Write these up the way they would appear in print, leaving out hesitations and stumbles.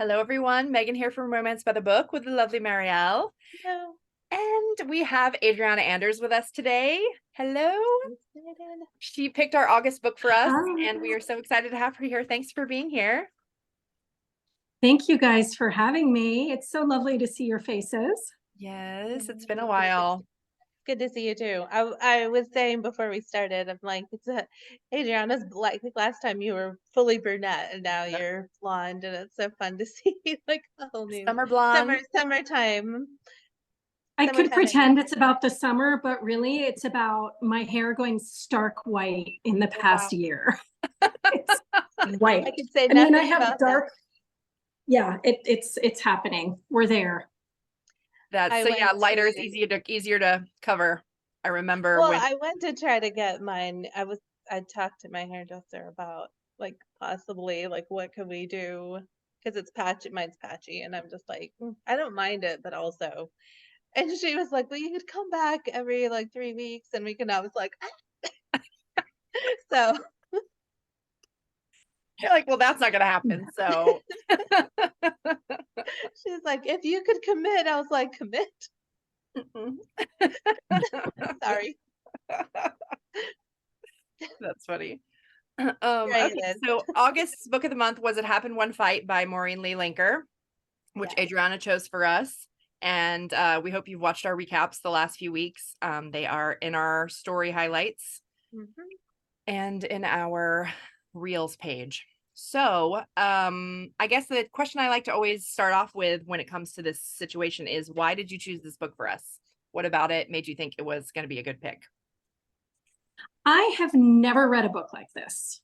Hello, everyone. Megan here from Romance by the Book with the lovely Marielle. Hello. And we have Adriana Anders with us today. Hello. Excited. She picked our August book for us, and we Hi. are so excited to have her here. Thanks for being here. Thank you guys for having me. It's so lovely to see your faces. Yes, it's been a while. Good to see you too. I was saying before we started, I'm like, Adriana's like last time you were fully brunette and now Yep. you're blonde, and it's so fun to see like a whole new Summer blonde. summertime. I could Summertime. pretend it's about the summer, but really it's about my hair going stark white in the past year. It's white. I could say I mean, I nothing have about dark. Yeah, it's happening. We're there. That's I so yeah, went lighter is to easier to cover. I remember well, when I went to try to get mine. I talked to my hairdresser about like possibly like what could we do because it's patchy, mine's patchy, and I'm just like I don't mind it, but also, and she was like, well, you could come back every like 3 weeks, and we can. I was like, so you're like, well, that's not gonna happen. So she's like, if you could commit, I was like, commit. Sorry, that's funny. right Okay, it is. so August's book of the month was It Happened One Fight by Maureen Lee Lenker, which Yes. Adriana chose for us. And we hope you've watched our recaps the last few weeks. They are in our story highlights and in our reels page. So I guess the question I like to always start off with when it comes to this situation is, why did you choose this book for us? What about it made you think it was going to be a good pick? I have never read a book like this.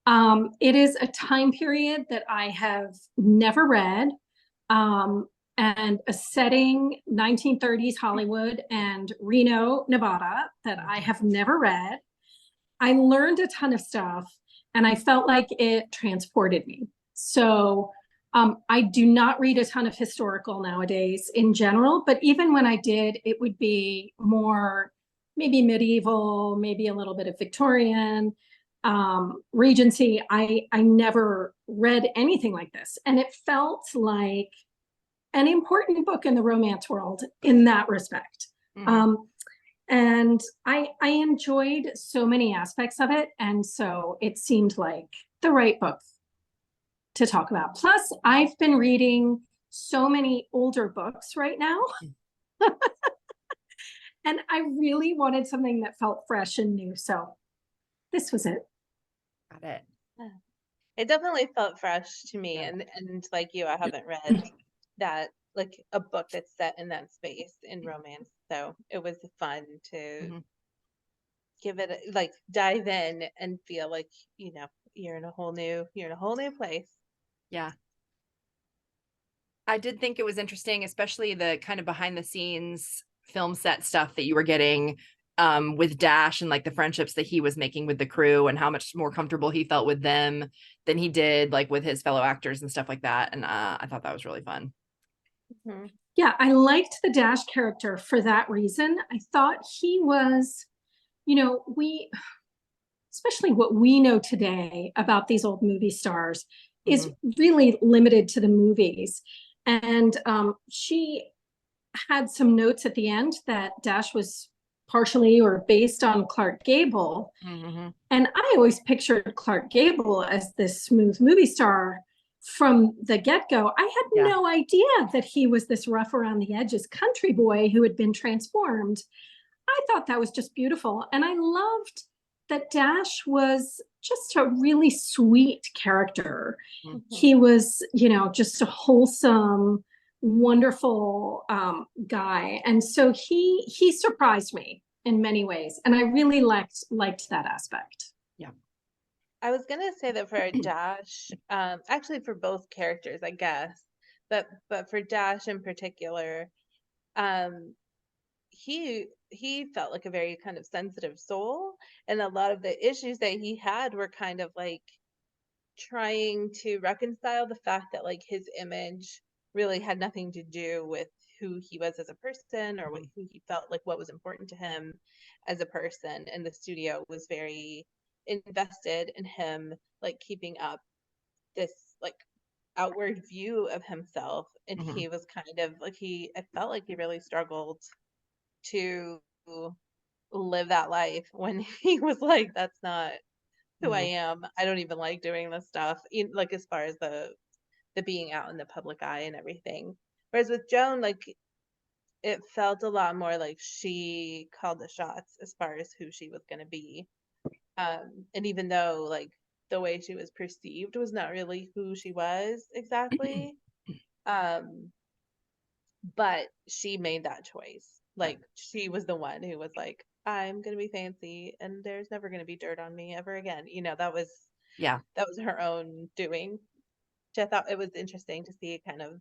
It is a time period that I have never read. And a setting 1930s Hollywood and Reno, Nevada that I have never read. I learned a ton of stuff and I felt like it transported me. So I do not read a ton of historical nowadays in general, but even when I did, it would be more maybe medieval, maybe a little bit of Victorian, Regency. I never read anything like this. And it felt like an important book in the romance world in that respect. And I enjoyed so many aspects of it. And so it seemed like the right book to talk about. Plus, I've been reading so many older books right now. And I really wanted something that felt fresh and new. So this was it. Got it. It definitely felt fresh to me, Yeah. and like you, I haven't read that like a book that's set in that space in romance, so it was fun to give it like dive in and feel like you're in a whole new place. Yeah. I did think it was interesting, especially the kind of behind the scenes film set stuff that you were getting with Dash and like the friendships that he was making with the crew and how much more comfortable he felt with them than he did like with his fellow actors and stuff like that. And I thought that was really fun. Yeah, I liked the Dash character for that reason. I thought he was, especially what we know today about these old movie stars is really limited to the movies. And she had some notes at the end that Dash was partially or based on Clark Gable. And I always pictured Clark Gable as this smooth movie star from the get-go. I had no idea that he was this rough around the edges country boy who had been transformed. I thought that was just beautiful. And I loved that Dash was just a really sweet character. He was, just a wholesome, wonderful guy. And so he surprised me in many ways. And I really liked that aspect. Yeah. I was gonna say that for Dash, actually for both characters, I guess, but for Dash in particular, um, he felt like a very kind of sensitive soul, and a lot of the issues that he had were kind of like trying to reconcile the fact that like his image really had nothing to do with who he was as a person or who he felt like what was important to him as a person, and the studio was very invested in him like keeping up this like outward view of himself, and Mhm. he was kind of like I felt like he really struggled to live that life when he was like, that's not who I Mhm. am. I don't even like doing this stuff. Like as far as the being out in the public eye and everything. Whereas with Joan, like it felt a lot more like she called the shots as far as who she was going to be. And even though like the way she was perceived was not really who she was exactly, um, but she made that choice. Like she was the one who was like, I'm gonna be fancy and there's never gonna be dirt on me ever again. Yeah. That was her own doing. Which I thought it was interesting to see kind of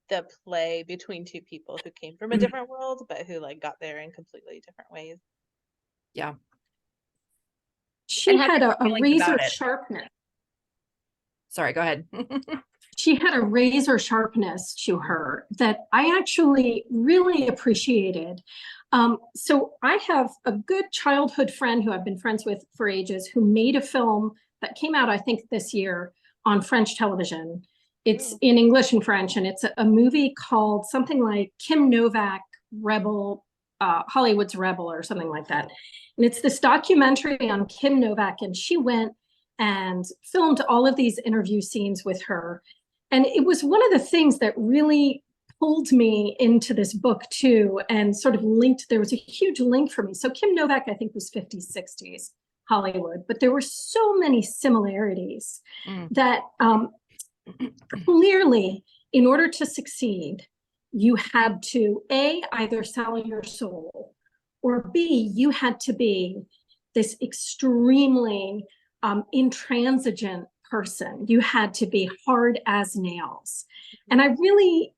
the play between two people who came from a different world, but who like got there in completely different ways. Yeah. She And had had different a feelings razor about it. sharpness. Sorry, go ahead. She had a razor sharpness to her that I actually really appreciated. So I have a good childhood friend who I've been friends with for ages who made a film that came out, I think, this year on French television. It's Ooh. in English and French, and it's a movie called something like Kim Novak Rebel, Hollywood's Rebel, or something like that. And it's this documentary on Kim Novak, and she went and filmed all of these interview scenes with her. And it was one of the things that really pulled me into this book too, and sort of linked, there was a huge link for me. So Kim Novak, I think, was 50s, 60s Hollywood, but there were so many similarities Mm. that clearly, in order to succeed, you had to either sell your soul, or B, you had to be this extremely intransigent person. You had to be hard as nails. And I really,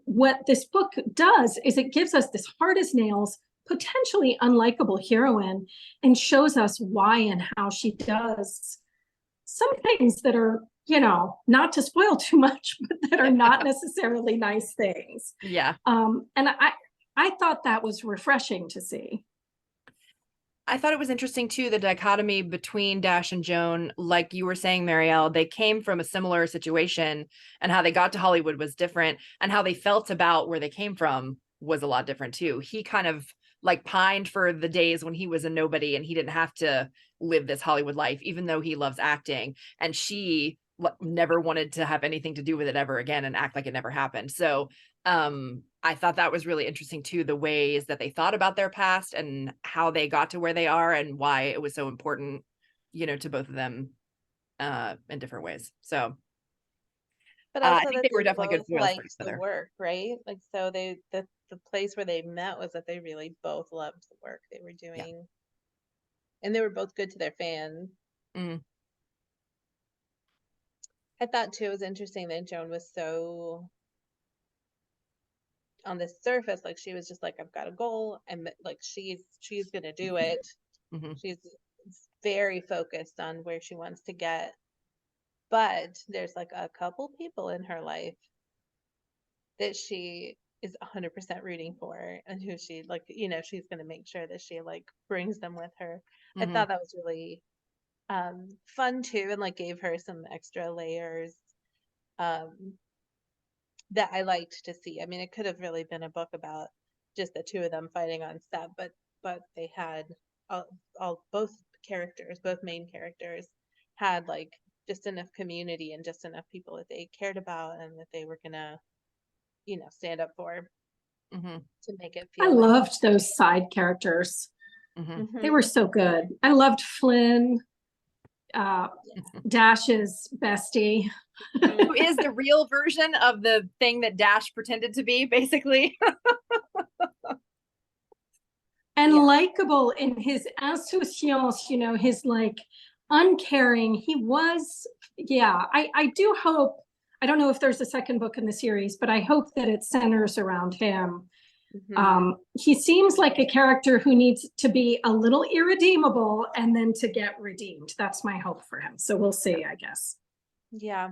what this book does is it gives us this hard as nails, potentially unlikable heroine, and shows us why and how she does some things that are, not to spoil too much, but that are not necessarily nice things. Yeah. And I thought that was refreshing to see. I thought it was interesting too, the dichotomy between Dash and Joan. Like you were saying, Marielle, they came from a similar situation, and how they got to Hollywood was different, and how they felt about where they came from was a lot different too. He kind of like pined for the days when he was a nobody and he didn't have to live this Hollywood life, even though he loves acting. And she never wanted to have anything to do with it ever again and act like it never happened. So I thought that was really interesting too, the ways that they thought about their past and how they got to where they are and why it was so important, to both of them in different ways. So But I also think that they were they definitely good both foils for each liked the other. work, right? Like so the place where they met was that they really both loved the work they were Yeah. doing. And they were both good to their fans. Mm. I thought too it was interesting that Joan was so on the surface, like she was just like, I've got a goal, and like she's gonna do it. Mm-hmm. She's very focused on where she wants to get. But there's like a couple people in her life that she is 100% rooting for, and who she like, she's gonna make sure that she like brings them with her. I Mm-hmm. thought that was really fun too, and like gave her some extra layers um that I liked to see. I mean, it could have really been a book about just the two of them fighting on set, but they had both characters, both main characters, had like just enough community and just enough people that they cared about and that they were gonna, stand up for Mm-hmm. to make it I feel like. loved those side characters. Mm-hmm. They were so good. I loved Flynn, Dash's bestie. Who is the real version of the thing that Dash pretended to be, basically. And Yeah. likable in his insouciance, his like uncaring. He was, yeah. I do hope, I don't know if there's a second book in the series, but I hope that it centers around him. He seems like a character who needs to be a little irredeemable and then to get redeemed. That's my hope for him. So we'll see, I guess. Yeah.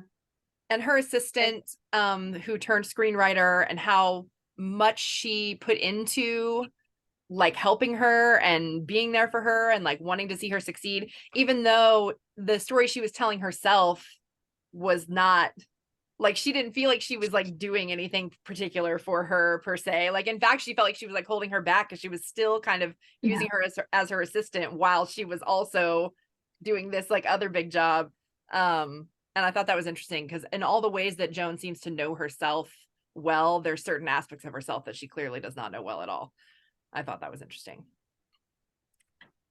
And her assistant, who turned screenwriter, and how much she put into like helping her and being there for her and like wanting to see her succeed, even though the story she was telling herself was not like she didn't feel like she was like doing anything particular for her per se. Like in fact, she felt like she was like holding her back because she was still kind of using her as her assistant while she was also doing this like other big job. And I thought that was interesting because in all the ways that Joan seems to know herself well, there's certain aspects of herself that she clearly does not know well at all. I thought that was interesting.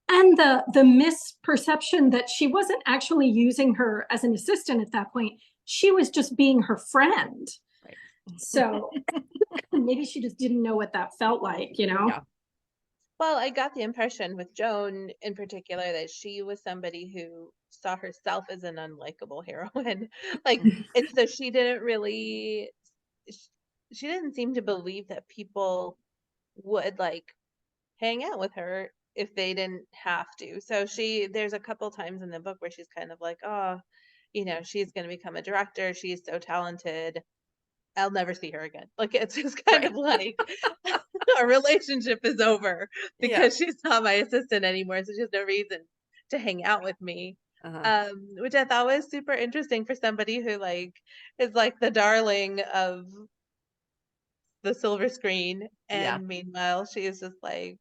And the misperception that she wasn't actually using her as an assistant at that point. She was just being her friend. Right. So maybe she just didn't know what that felt like, you know? Yeah. Well, I got the impression with Joan in particular that she was somebody who saw herself as an unlikable heroine. Like, and so she didn't really, she didn't seem to believe that people would like hang out with her if they didn't have to. So there's a couple times in the book where she's kind of like, oh, you know, she's going to become a director. She's so talented. I'll never see her again. Like, it's just kind of like our relationship is over because she's not my assistant anymore. So she has no reason to hang out with me. Which I thought was super interesting for somebody who like is like the darling of the silver screen. And meanwhile, she is just like,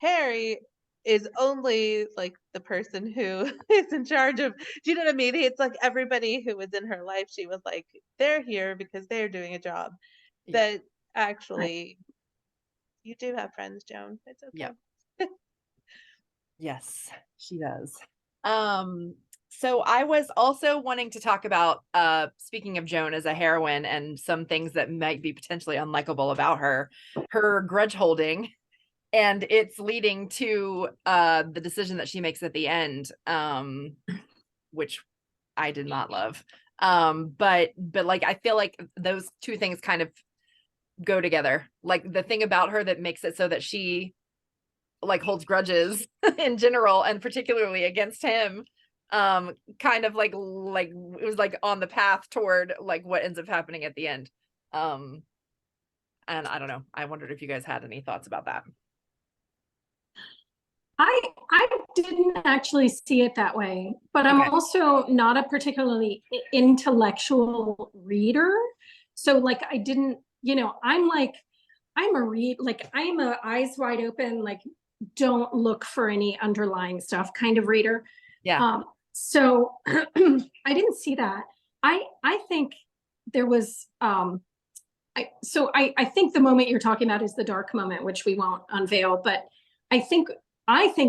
Harry is only like the person who is in charge of, do you know what I mean? It's like everybody who was in her life, she was like, they're here because they're doing a job. That actually, you do have friends, Joan. It's okay. Yep. Yes, she does. So I was also wanting to talk about, speaking of Joan as a heroine and some things that might be potentially unlikable about her grudge holding, and it's leading to the decision that she makes at the end, which I did not love. But like I feel like those two things kind of go together. Like the thing about her that makes it so that she like holds grudges in general and particularly against him, kind of like it was like on the path toward like what ends up happening at the end. And I don't know, I wondered if you guys had any thoughts about that. I didn't actually see it that way, but I'm also not a particularly intellectual reader. So like I didn't, you know, I'm a read, like I'm a eyes wide open, like don't look for any underlying stuff kind of reader. So I didn't see that. I think there was I think the moment you're talking about is the dark moment, which we won't unveil, but I think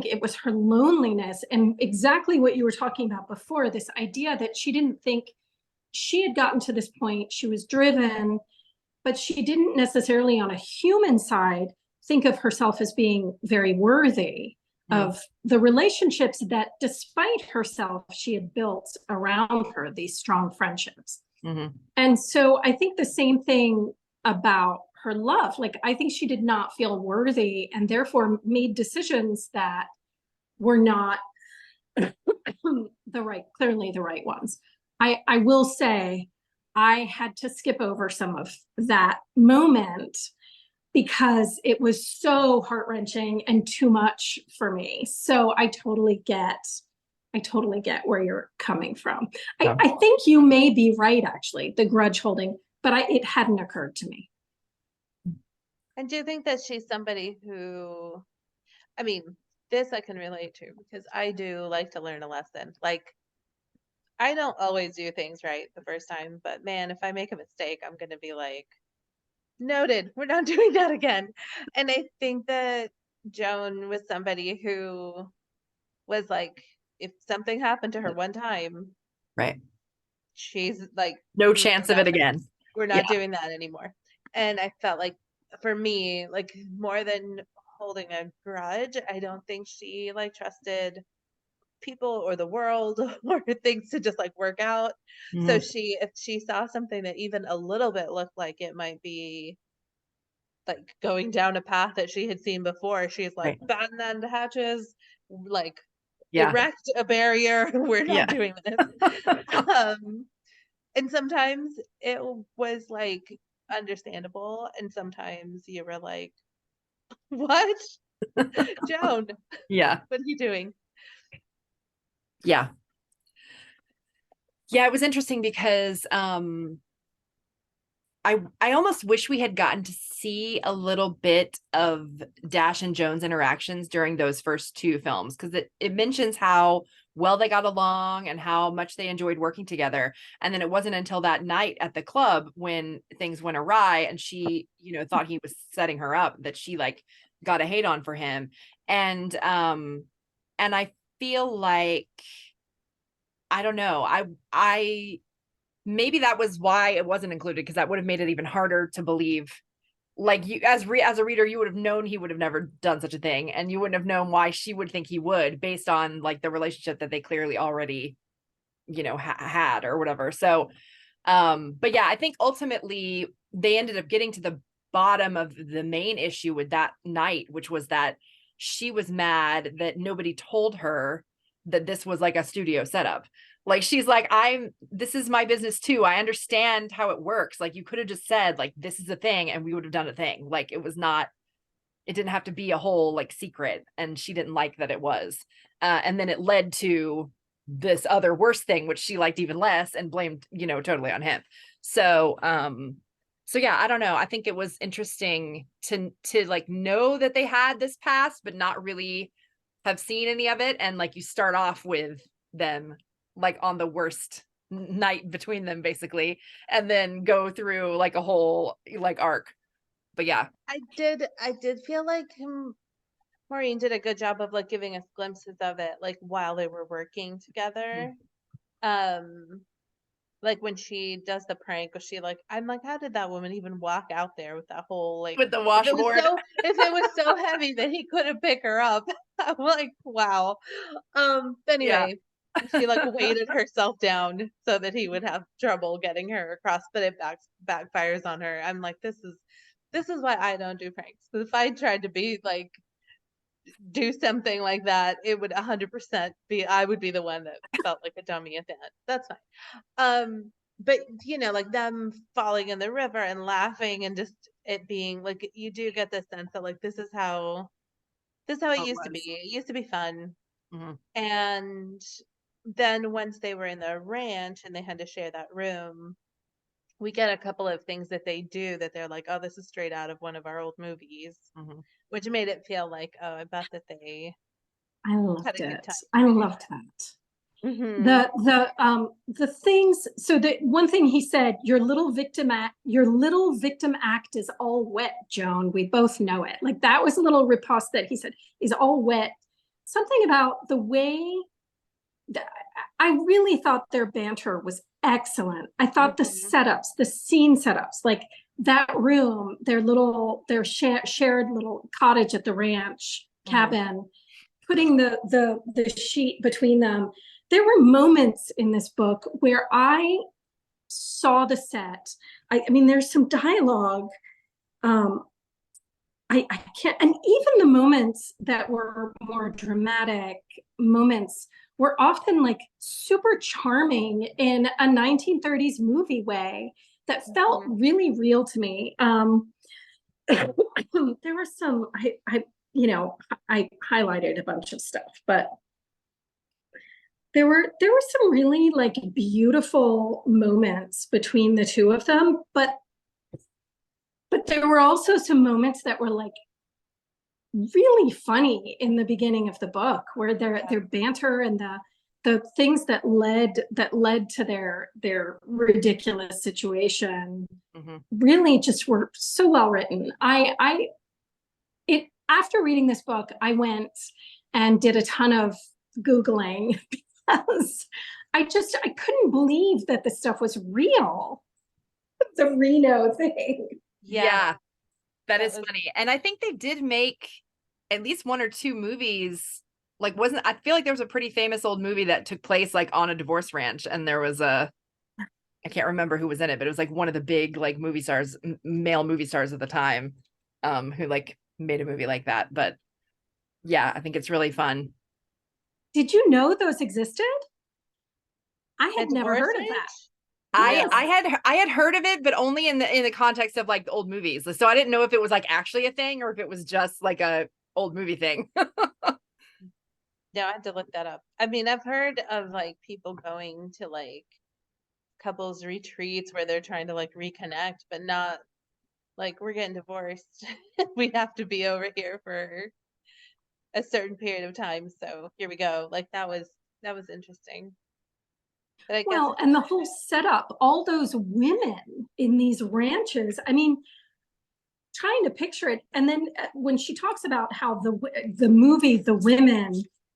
it was her loneliness and exactly what you were talking about before, this idea that she didn't think she had gotten to this point. She was driven, but she didn't necessarily on a human side think of herself as being very worthy of the relationships that despite herself, she had built around her, these strong friendships. And so I think the same thing about her love. Like, I think she did not feel worthy and therefore made decisions that were not clearly the right ones. I will say I had to skip over some of that moment because it was so heart-wrenching and too much for me. So I totally get where you're coming from. I think you may be right, actually, the grudge holding, but it hadn't occurred to me. And do you think that she's somebody who, I mean, this I can relate to because I do like to learn a lesson. Like, I don't always do things right the first time, but man, if I make a mistake, I'm going to be like, noted, we're not doing that again. And I think that Joan was somebody who was like, if something happened to her one time, right, she's like, no chance of it again. We're not doing that anymore. And I felt like for me, like more than holding a grudge, I don't think she like trusted people or the world or things to just like work out. So if she saw something that even a little bit looked like it might be like going down a path that she had seen before, she's like, batten down the hatches, like erect a barrier. We're not doing this. And sometimes it was like understandable, and sometimes you were like, what? Joan, what are you doing? Yeah, it was interesting because I almost wish we had gotten to see a little bit of Dash and Joan's interactions during those first two films, because it mentions how well they got along and how much they enjoyed working together. And then it wasn't until that night at the club when things went awry and she, thought he was setting her up, that she like got a hate on for him. And I feel like, I don't know, I maybe that was why it wasn't included, because that would have made it even harder to believe. Like, you as a reader, you would have known he would have never done such a thing, and you wouldn't have known why she would think he would, based on like the relationship that they clearly already had or whatever. So but yeah, I think ultimately they ended up getting to the bottom of the main issue with that night, which was that she was mad that nobody told her that this was like a studio setup. Like, she's like, this is my business too. I understand how it works. Like, you could have just said like, this is a thing, and we would have done a thing. Like, it didn't have to be a whole like secret. And she didn't like that it was. And then it led to this other worse thing, which she liked even less and blamed, totally on him. So, so yeah, I don't know. I think it was interesting to like know that they had this past, but not really have seen any of it. And like, you start off with them like on the worst night between them, basically, and then go through like a whole like arc. But yeah. I did feel like Maureen did a good job of like giving us glimpses of it like while they were working together. Like when she does the prank, or I'm like, how did that woman even walk out there with that whole like, With the washboard. if it was so heavy that he couldn't pick her up? I'm like, wow. Anyway, she like weighted herself down so that he would have trouble getting her across, but it backfires on her. I'm like, this is why I don't do pranks. Because if I tried to be like do something like that, it would 100% be I would be the one that felt like a dummy at the end. That's fine. But like them falling in the river and laughing and just it being like, you do get the sense that like this is how it used to be. It used to be fun. Mm-hmm. And then once they were in the ranch and they had to share that room, we get a couple of things that they do that they're like, oh, this is straight out of one of our old movies, which made it feel like, oh, I bet that they I loved it. time. I loved that. The things, so the one thing he said, your little victim act is all wet, Joan. We both know it. Like, that was a little riposte that he said is all wet. Something about the way that I really thought their banter was excellent. I thought the setups, the scene setups, like that room, their shared little cottage at the ranch cabin, putting the sheet between them. There were moments in this book where I saw the set. I mean, there's some dialogue. I can't, and even the moments that were more dramatic moments were often like super charming in a 1930s movie way that felt really real to me. There were some, I highlighted a bunch of stuff, but there were some really like beautiful moments between the two of them, but there were also some moments that were like really funny in the beginning of the book, where their banter and the things that led to their ridiculous situation really just were so well written. After reading this book, I went and did a ton of Googling because I couldn't believe that this stuff was real. The Reno thing. Yeah, that is funny. And I think they did make at least one or two movies. Like, I feel like there was a pretty famous old movie that took place like on a divorce ranch, and there was I can't remember who was in it, but it was like one of the big like movie stars, male movie stars of the time, who like made a movie like that. But yeah, I think it's really fun. Did you know those existed? I had never heard of that. I had heard of it, but only in the context of like the old movies. So I didn't know if it was like actually a thing or if it was just like a old movie thing. No, I had to look that up. I mean, I've heard of like people going to like couples retreats where they're trying to like reconnect, but not like we're getting divorced. We have to be over here for a certain period of time. So here we go. Like that was interesting. But I guess Well, and the whole setup, all those women in these ranches. I mean, trying to picture it. And then when she talks about how the movie The Women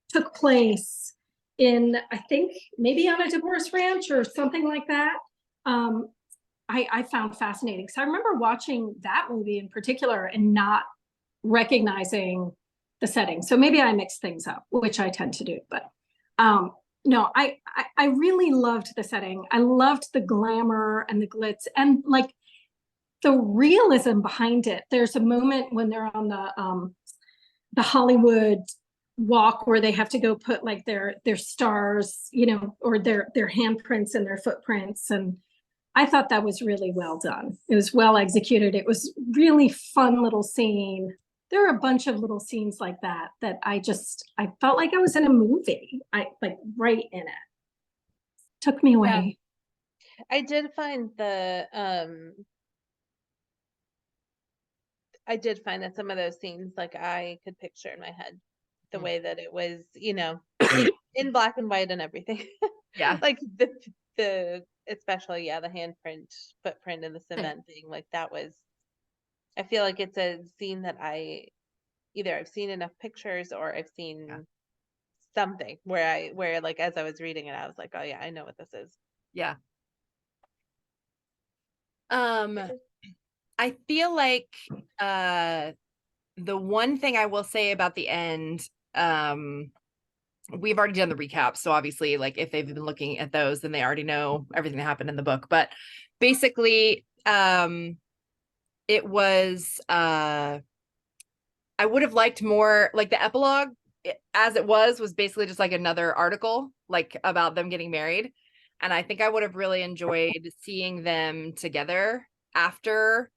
took place in, I think maybe on a divorce ranch or something like that, I found fascinating. So I remember watching that movie in particular and not recognizing the setting. So maybe I mix things up, which I tend to do. But no, I really loved the setting. I loved the glamour and the glitz and like the realism behind it. There's a moment when they're on the Hollywood walk where they have to go put like their stars, you know, or their handprints and their footprints. And I thought that was really well done. It was well executed. It was really fun little scene. There are a bunch of little scenes like that I felt like I was in a movie. I like right in it. Took me away. Yeah. I did find some of those scenes like I could picture in my head the way that it was, you know, in black and white and everything. Yeah. Like the especially the handprint footprint and the cement thing, like that was, I feel like it's a scene that I've seen enough pictures or I've seen something where like as I was reading it I was like, oh yeah, I know what this is. Yeah. I feel like the one thing I will say about the end, we've already done the recap, so obviously like if they've been looking at those then they already know everything that happened in the book, but basically it was I would have liked more like the epilogue as it was basically just like another article like about them getting married, and I think I would have really enjoyed seeing them together after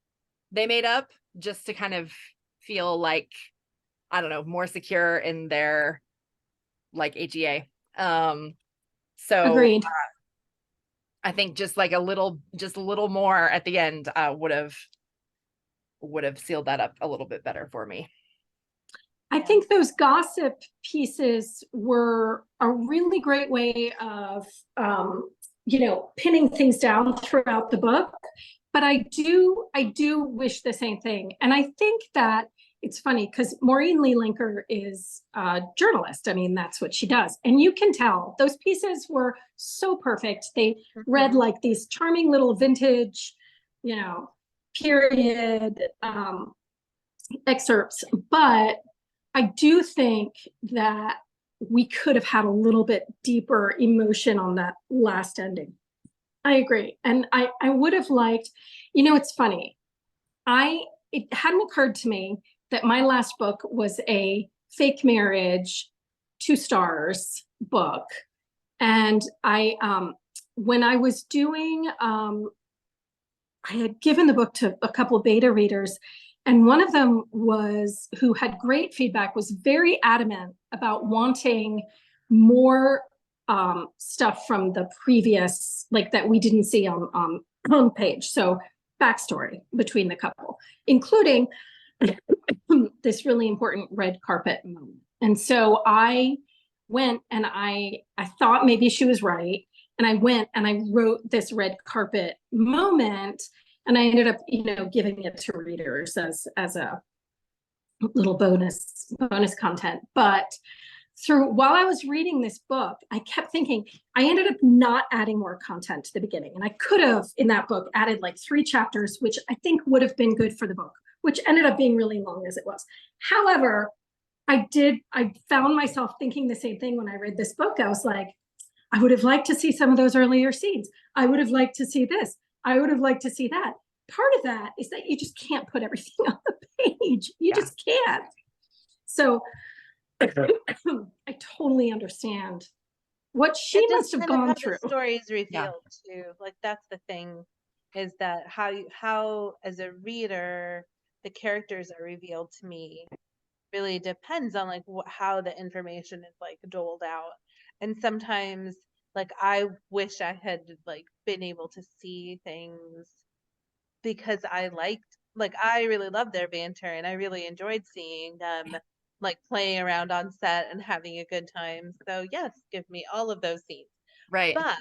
they made up, just to kind of feel like, I don't know, more secure in their like AGA. So Agreed. I think just like a little more at the end would have sealed that up a little bit better for me. I think those gossip pieces were a really great way of, you know, pinning things down throughout the book. But I do wish the same thing. And I think that it's funny because Maureen Lee Lenker is a journalist. I mean, that's what she does. And you can tell those pieces were so perfect. They read like these charming little vintage, you know, period excerpts. But I do think that we could have had a little bit deeper emotion on that last ending. I agree. And I would have liked, you know, it's funny. It hadn't occurred to me that my last book was a fake marriage, 2 stars book. And when I was doing, I had given the book to a couple of beta readers, and one of them who had great feedback, was very adamant about wanting more stuff from the previous, like that we didn't see on page. So backstory between the couple, including this really important red carpet moment. And so I went and I thought maybe she was right. And I went and I wrote this red carpet moment, and I ended up, you know, giving it to readers as a little bonus content. But while I was reading this book, I kept thinking, I ended up not adding more content to the beginning. And I could have, in that book, added like 3 chapters, which I think would have been good for the book, which ended up being really long as it was. However, I found myself thinking the same thing when I read this book. I was like, I would have liked to see some of those earlier scenes. I would have liked to see this. I would have liked to see that. Part of that is that you just can't put everything on the page. You just can't. So I totally understand what she must have gone through. The story is revealed too. Like that's the thing, is that how as a reader the characters are revealed to me really depends on like how the information is like doled out. And sometimes like I wish I had like been able to see things because I really loved their banter and I really enjoyed seeing them like playing around on set and having a good time. So yes, give me all of those scenes. Right. But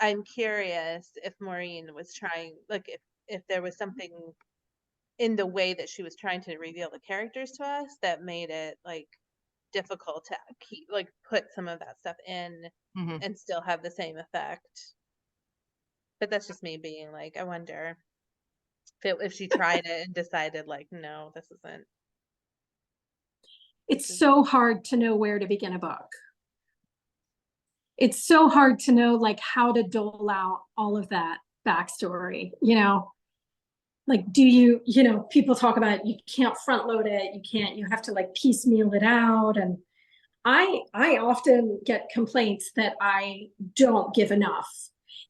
I'm curious if Maureen was trying, like, if there was something in the way that she was trying to reveal the characters to us that made it like difficult to keep, like, put some of that stuff in Mm-hmm. and still have the same effect. But that's just me being like, I wonder if she tried it and decided like, no, this isn't. It's so hard to know where to begin a book. It's so hard to know like how to dole out all of that backstory, you know, like, do you, you know, people talk about you can't front load it, you have to like piecemeal it out. And I often get complaints that I don't give enough.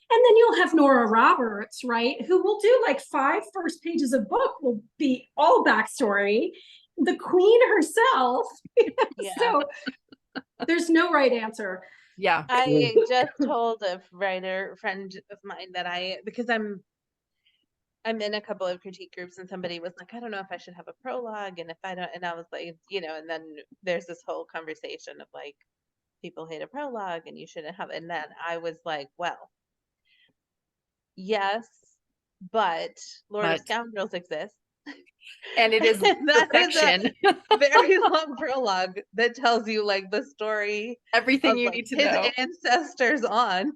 And then you'll have Nora Roberts, right, who will do like 5 first pages of book will be all backstory, the queen herself. Yeah. So there's no right answer. Yeah. I just told a writer friend of mine that because I'm in a couple of critique groups and somebody was like, I don't know if I should have a prologue, and if I don't, and I was like, you know, and then there's this whole conversation of like people hate a prologue and you shouldn't have, and then I was like, well, yes, but Lord of But Scoundrels exists. and it is And that is perfection. a very long prologue that tells you like the story Everything of you like need to his know. ancestors on.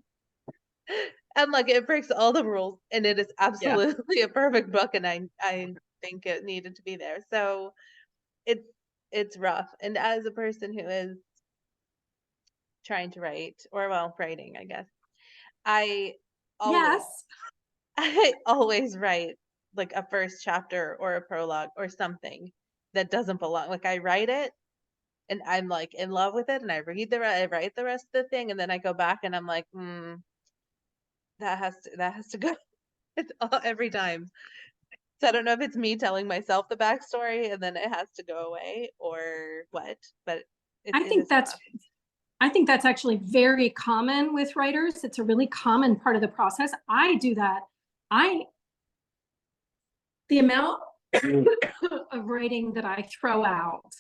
And like it breaks all the rules and it is absolutely a perfect book, and I think it needed to be there. So it's rough. And as a person who is trying to write, or well, writing, I guess, I always Yes. I always write like a first chapter or a prologue or something that doesn't belong. Like I write it and I'm like in love with it and I write the rest of the thing and then I go back and I'm like, that has to go. It's every time. So I don't know if it's me telling myself the backstory and then it has to go away or what, but it I think is that's rough. I think that's actually very common with writers. It's a really common part of the process. I do that. The amount of writing that I throw out,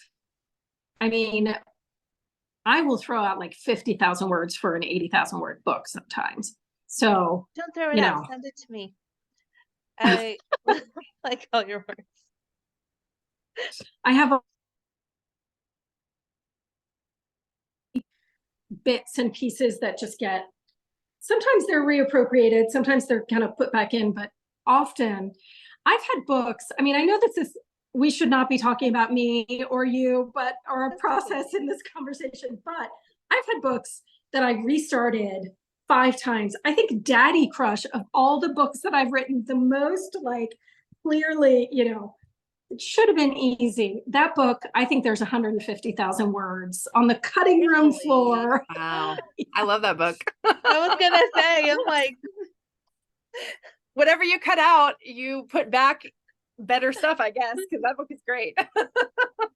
I mean, I will throw out like 50,000 words for an 80,000 word book sometimes. So, Don't throw it you out. know, Send it to me. I like all your words. I have bits and pieces that just get, sometimes they're reappropriated, sometimes they're kind of put back in, but often I've had books. I mean, I know we should not be talking about me or you, but or a That's process okay. in this conversation, but I've had books that I restarted 5 times. I think Daddy Crush, of all the books that I've written, the most like clearly, you know, it should have been easy. That book, I think there's 150,000 words on the cutting room Really? floor. Wow. I love that book. I was gonna say, I'm like, Whatever you cut out, you put back better stuff, I guess, because that book is great.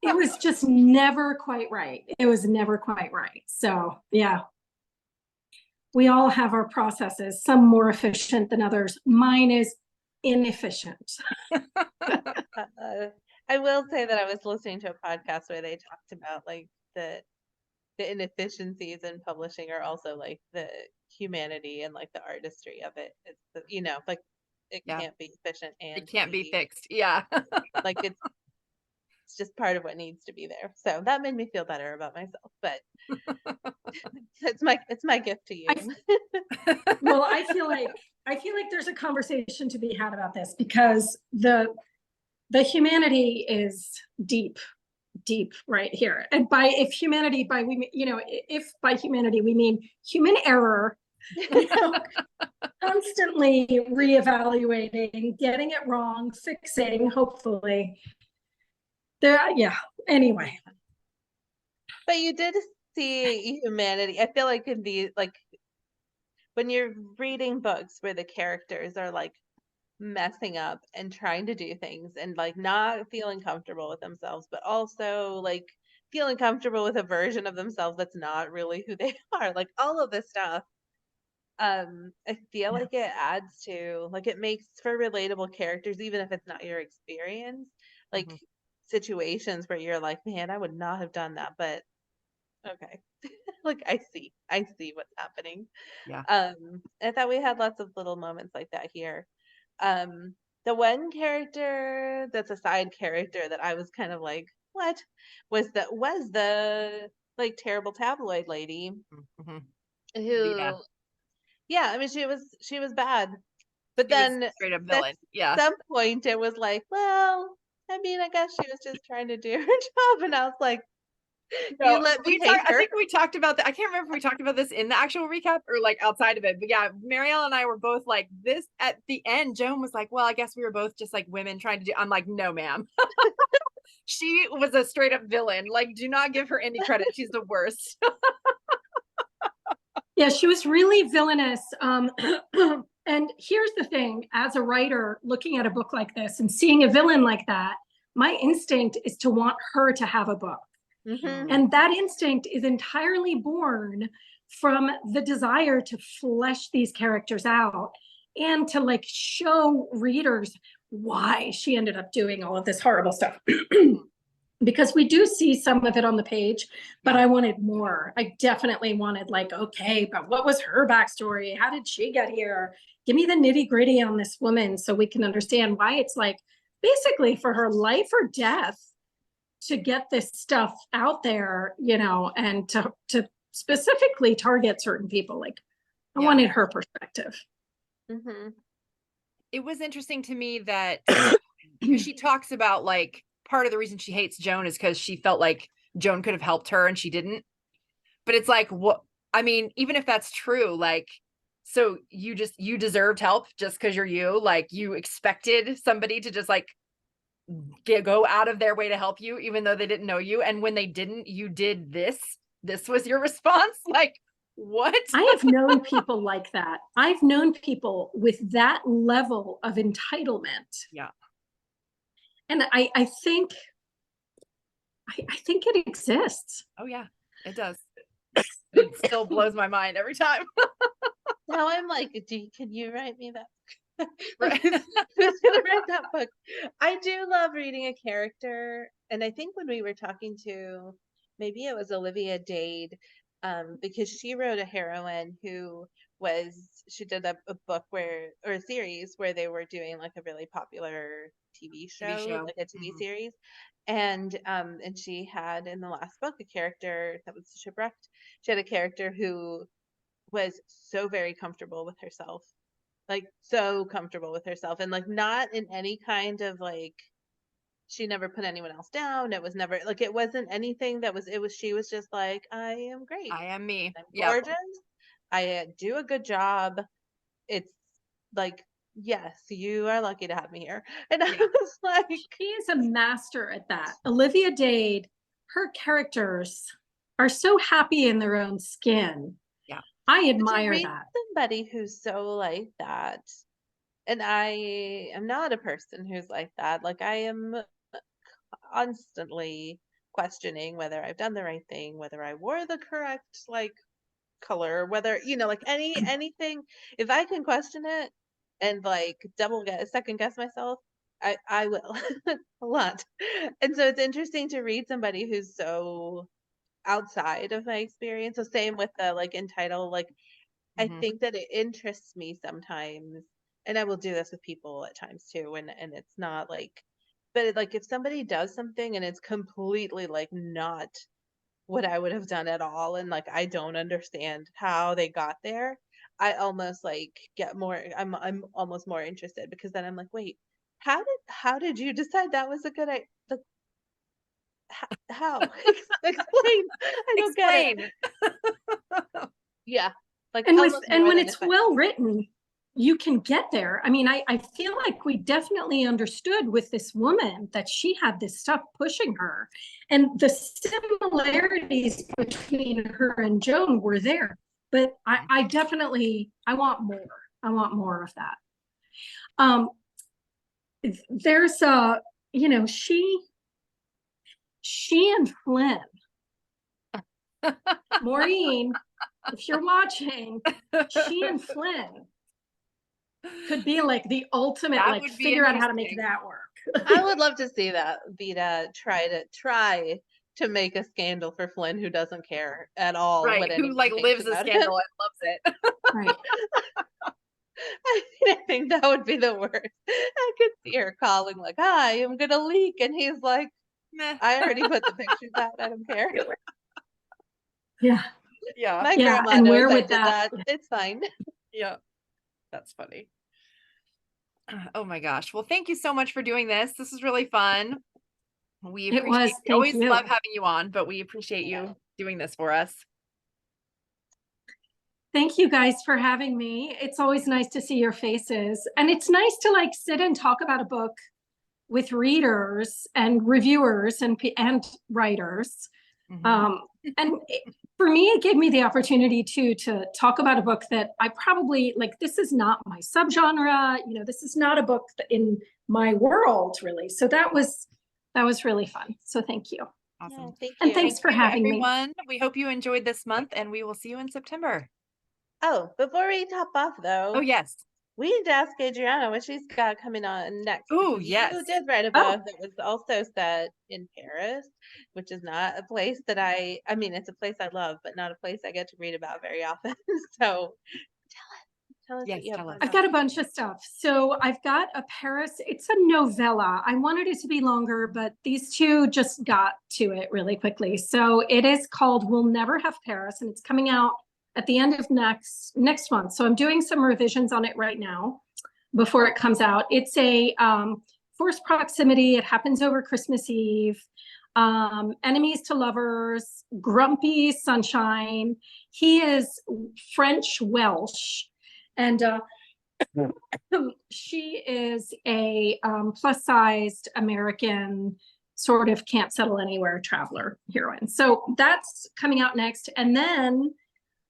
It was just never quite right. It was never quite right. So, yeah. We all have our processes, some more efficient than others. Mine is inefficient. I will say that I was listening to a podcast where they talked about like the inefficiencies in publishing are also like the humanity and like the artistry of it. It's the, you know, like it Yeah. can't be efficient and It can't be fixed. Yeah. like it's just part of what needs to be there. So that made me feel better about myself. But it's my gift to you. Well, I feel like there's a conversation to be had about this because the humanity is deep right here. And by humanity we mean human error, you know, constantly reevaluating, getting it wrong, fixing, hopefully. Anyway. But you did see humanity. I feel like in the like when you're reading books where the characters are like messing up and trying to do things and like not feeling comfortable with themselves, but also like feeling comfortable with a version of themselves that's not really who they are. Like all of this stuff I feel like it adds to, like, it makes for relatable characters, even if it's not your experience. Like, situations where you're like, man, I would not have done that, but okay. Like, I see what's happening. Yeah. I thought we had lots of little moments like that here. The one character that's a side character that I was kind of like, what was the like terrible tabloid lady Mm-hmm. who, Vita. yeah, I mean she was bad, but She was then straight up at villain. Yeah. some point it was like, well, I mean, I guess she was just trying to do her job, and I was like, you No, let me hate I her. think we talked about that. I can't remember if we talked about this in the actual recap or like outside of it. But yeah, Marielle and I were both like this at the end. Joan was like, well, I guess we were both just like women trying to do. I'm like, no, ma'am. She was a straight up villain. Like, do not give her any credit. She's the worst. Yeah, she was really villainous. And here's the thing, as a writer looking at a book like this and seeing a villain like that, my instinct is to want her to have a book. Mm-hmm. And that instinct is entirely born from the desire to flesh these characters out and to like show readers why she ended up doing all of this horrible stuff. Because we do see some of it on the page, but I wanted more. I definitely wanted like, okay, but what was her backstory? How did she get here? Give me the nitty gritty on this woman so we can understand why it's like basically for her life or death to get this stuff out there, you know, and to specifically target certain people. Like I wanted her perspective. Mm-hmm. It was interesting to me that because she talks about like part of the reason she hates Joan is because she felt like Joan could have helped her and she didn't. But it's like, what? I mean, even if that's true, like, so you deserved help just because you're you. Like, you expected somebody to just like go out of their way to help you, even though they didn't know you. And when they didn't, you did this. This was your response. Like, what? I have known people like that. I've known people with that level of entitlement. Yeah. And I think it exists. Oh yeah, it does. It still blows my mind every time. Now I'm like, can you write me that? Right. Who's gonna write that book? I do love reading a character, and I think when we were talking to, maybe it was Olivia Dade, because she wrote a heroine who she did a book or a series where they were doing like a really popular TV show, like a TV series, and she had in the last book a character that was shipwrecked. She had a character who was so very comfortable with herself, like so comfortable with herself, and like not in any kind of like, she never put anyone else down. It was never like, it wasn't anything that was, it was, she was just like, I am great, I am me. I'm Yep. gorgeous, I do a good job. It's like, yes, you are lucky to have me here. And I was like, she is a master at that. Olivia Dade, her characters are so happy in their own skin. Yeah, I admire that. Somebody who's so like that, and I am not a person who's like that. Like, I am constantly questioning whether I've done the right thing, whether I wore the correct like color, whether, you know, like anything. If I can question it and like second guess myself, I will a lot. And so it's interesting to read somebody who's so outside of my experience. So same with the like entitled, like I think that it interests me sometimes, and I will do this with people at times too, and it's not like, but like if somebody does something and it's completely like not what I would have done at all, and like I don't understand how they got there, I almost like get more, I'm almost more interested, because then I'm like, wait, how did you decide that was a good idea? Like, how? Explain. I don't get it. Yeah. Like, And almost more when than it's if I, well written, you can get there. I mean, I feel like we definitely understood with this woman that she had this stuff pushing her, and the similarities between her and Joan were there. But I definitely, I want more. I want more of that. There's you know, she and Flynn, Maureen if you're watching, she and Flynn could be like the ultimate, That like would be figure out how to make interesting. that work. I would love to see that Vita try to make a scandal for Flynn, who doesn't care at all Right. what Who anyone like thinks lives a about him. scandal and loves it. Right. I think that would be the worst. I could see her calling like, "Hi, I'm gonna leak," and he's like, Meh. "I already put the pictures out. I don't care." Yeah. Yeah. My Yeah, grandma and knows where I would did that- that. It's fine. Yeah. That's funny. Oh my gosh. Well, thank you so much for doing this. This was really fun. We It was. we Thank always you. love having you on, but we appreciate you doing this for us. Thank you guys for having me. It's always nice to see your faces. And it's nice to like sit and talk about a book with readers and reviewers and writers. Mhm. For me, it gave me the opportunity to talk about a book that I probably like. This is not my subgenre. You know, this is not a book in my world really. So that was really fun. So thank you. Awesome. Yeah, thank And you. thanks for having me. Everyone. We hope you enjoyed this month, and we will see you in September. Oh, before we top off though, Oh, yes. we need to ask Adriana what she's got coming on next. Oh, because yes. You did write a book that was also set in Paris, which is not a place that I mean, it's a place I love, but not a place I get to read about very often. So tell us Yes, what you have tell us. going I've on. got a bunch of stuff. So I've got a Paris, it's a novella. I wanted it to be longer, but these two just got to it really quickly. So it is called We'll Never Have Paris, and it's coming out at the end of next month. So I'm doing some revisions on it right now before it comes out. It's a forced proximity. It happens over Christmas Eve. Enemies to lovers, grumpy sunshine. He is French Welsh. And she is a plus-sized American sort of can't settle anywhere traveler heroine. So that's coming out next. And then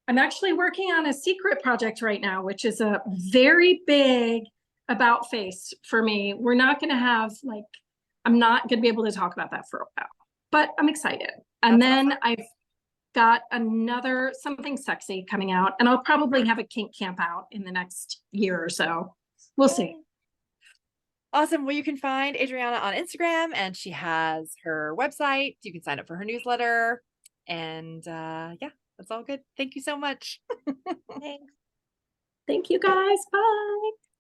I'm actually working on a secret project right now, which is a very big about face for me. We're not going to have like, I'm not going to be able to talk about that for a while, but I'm excited. And That's then awesome. I've got another something sexy coming out, and I'll probably have a kink camp out in the next year or so. We'll see. Awesome. Well, you can find Adriana on Instagram, and she has her website. You can sign up for her newsletter. And yeah, that's all good. Thank you so much. Thanks. Thank you guys. Bye.